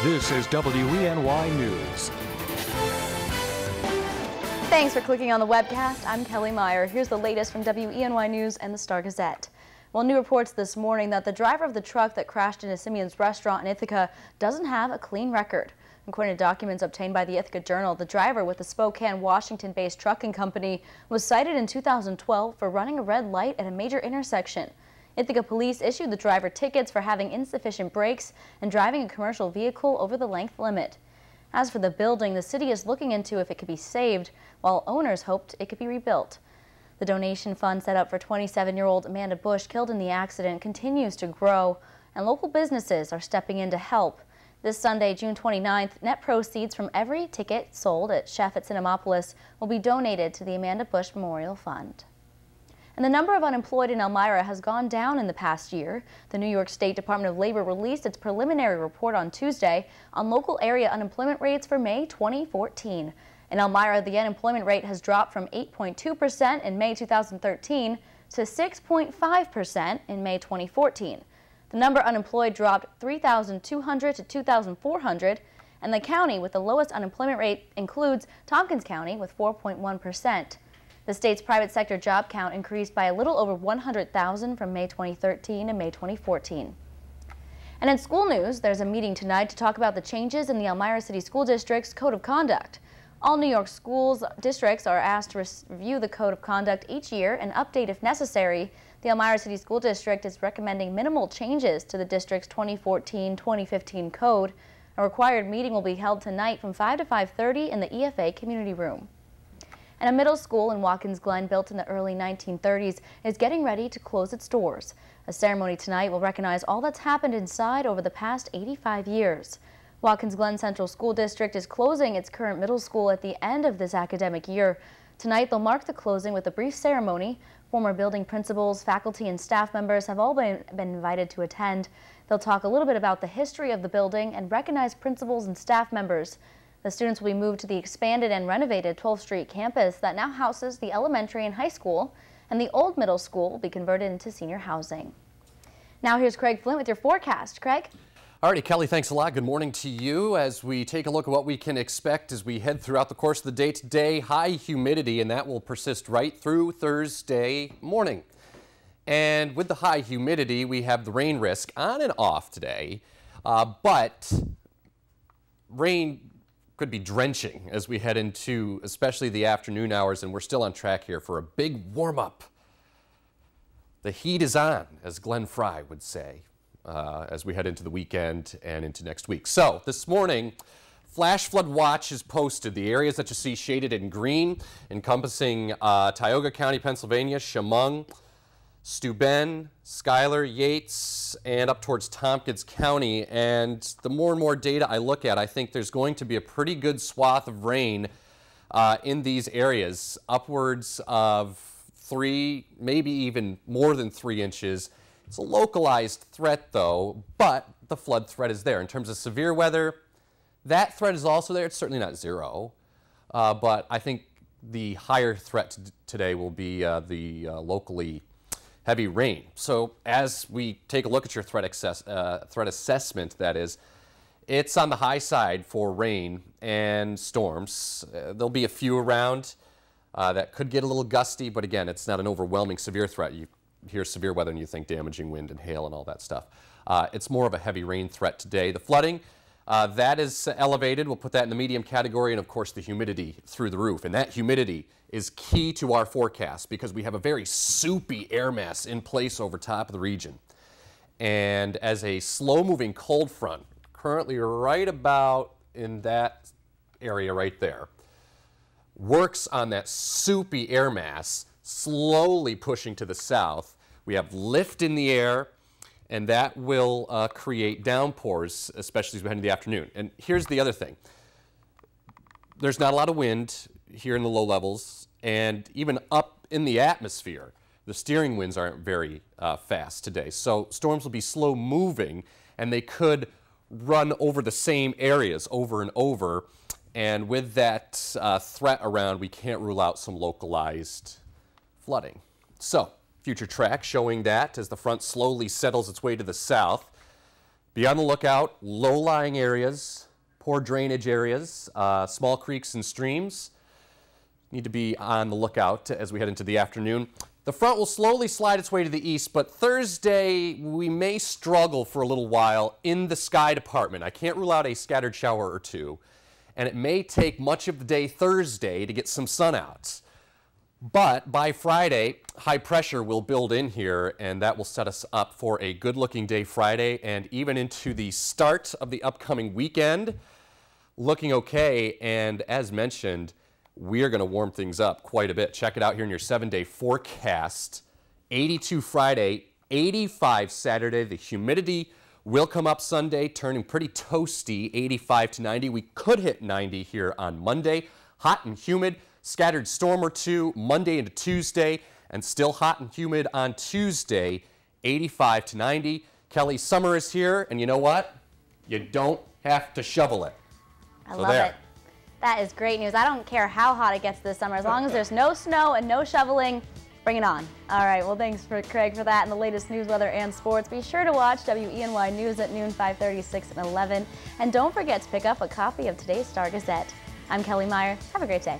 This is WENY News. Thanks for clicking on the webcast. I'm Kelly Meyer. Here's the latest from WENY News and the Star-Gazette. Well, new reports this morning that the driver of the truck that crashed into Simeon's restaurant in Ithaca doesn't have a clean record. According to documents obtained by the Ithaca Journal, the driver with the Spokane, Washington-based trucking company was cited in 2012 for running a red light at a major intersection. Ithaca police issued the driver tickets for having insufficient brakes and driving a commercial vehicle over the length limit. As for the building, the city is looking into if it could be saved, while owners hoped it could be rebuilt. The donation fund set up for 27-year-old Amanda Bush killed in the accident continues to grow, and local businesses are stepping in to help. This Sunday, June 29th, net proceeds from every ticket sold at Chef at Cinnamopolis will be donated to the Amanda Bush Memorial Fund. And the number of unemployed in Elmira has gone down in the past year. The New York State Department of Labor released its preliminary report on Tuesday on local area unemployment rates for May 2014. In Elmira, the unemployment rate has dropped from 8.2% in May 2013 to 6.5% in May 2014. The number unemployed dropped 3,200 to 2,400, and the county with the lowest unemployment rate includes Tompkins County with 4.1%. The state's private sector job count increased by a little over 100,000 from May 2013 to May 2014. And in school news, there's a meeting tonight to talk about the changes in the Elmira City School District's Code of Conduct. All New York schools districts are asked to review the Code of Conduct each year and update if necessary. The Elmira City School District is recommending minimal changes to the district's 2014-2015 code. A required meeting will be held tonight from 5 to 5:30 in the EFA Community Room. And a middle school in Watkins Glen, built in the early 1930s, is getting ready to close its doors. A ceremony tonight will recognize all that's happened inside over the past 85 years. Watkins Glen Central School District is closing its current middle school at the end of this academic year. Tonight, they'll mark the closing with a brief ceremony. Former building principals, faculty, and staff members have all been invited to attend. They'll talk a little bit about the history of the building and recognize principals and staff members. The students will be moved to the expanded and renovated 12th Street campus that now houses the elementary and high school, and the old middle school will be converted into senior housing. Now here's Craig Flint with your forecast. Craig? Alrighty, Kelly, thanks a lot. Good morning to you as we take a look at what we can expect as we head throughout the course of the day today. High humidity, and that will persist right through Thursday morning. And with the high humidity, we have the rain risk on and off today, but rain could be drenching as we head into especially the afternoon hours, and we're still on track here for a big warm-up. The heat is on, as Glenn Fry would say, as we head into the weekend and into next week. So this morning, flash flood watch is posted. The areas that you see shaded in green, encompassing Tioga County, Pennsylvania, Chemung, Steuben, Schuyler, Yates, and up towards Tompkins County. And the more and more data I look at, I think there's going to be a pretty good swath of rain in these areas, upwards of 3, maybe even more than 3 inches. It's a localized threat, though, but the flood threat is there. In terms of severe weather, that threat is also there. It's certainly not zero, but I think the higher threat today will be the locally heavy rain. So as we take a look at your threat assessment, that is, it's on the high side for rain and storms. There'll be a few around that could get a little gusty, but again, it's not an overwhelming severe threat. You hear severe weather and you think damaging wind and hail and all that stuff. It's more of a heavy rain threat today. The flooding, that is elevated. We'll put that in the medium category, and of course the humidity through the roof. And that humidity is key to our forecast because we have a very soupy air mass in place over top of the region. And as a slow-moving cold front, currently right about in that area right there, works on that soupy air mass, slowly pushing to the south. We have lift in the air, and that will create downpours, especially as we head into the afternoon. And here's the other thing. There's not a lot of wind here in the low levels, and even up in the atmosphere, the steering winds aren't very fast today. So storms will be slow moving, and they could run over the same areas over and over. And with that threat around, we can't rule out some localized flooding. So future track showing that as the front slowly settles its way to the south. Be on the lookout. Low-lying areas, poor drainage areas, small creeks and streams. Need to be on the lookout as we head into the afternoon. The front will slowly slide its way to the east, but Thursday we may struggle for a little while in the sky department. I can't rule out a scattered shower or two, and it may take much of the day Thursday to get some sun out. But by Friday, high pressure will build in here, and that will set us up for a good-looking day Friday and even into the start of the upcoming weekend. Looking okay, and as mentioned, we are going to warm things up quite a bit. Check it out here in your 7-day forecast. 82 Friday, 85 Saturday. The humidity will come up Sunday, turning pretty toasty, 85 to 90. We could hit 90 here on Monday. Hot and humid, scattered storm or two Monday into Tuesday, and still hot and humid on Tuesday, 85 to 90. Kelly, summer is here, and you know what? You don't have to shovel it. I love it. That is great news. I don't care how hot it gets this summer. As long as there's no snow and no shoveling, bring it on. All right, well, thanks for Craig for that and the latest news, weather, and sports. Be sure to watch WENY News at noon, 5:30, 6, and 11. And don't forget to pick up a copy of today's Star Gazette. I'm Kelly Meyer. Have a great day.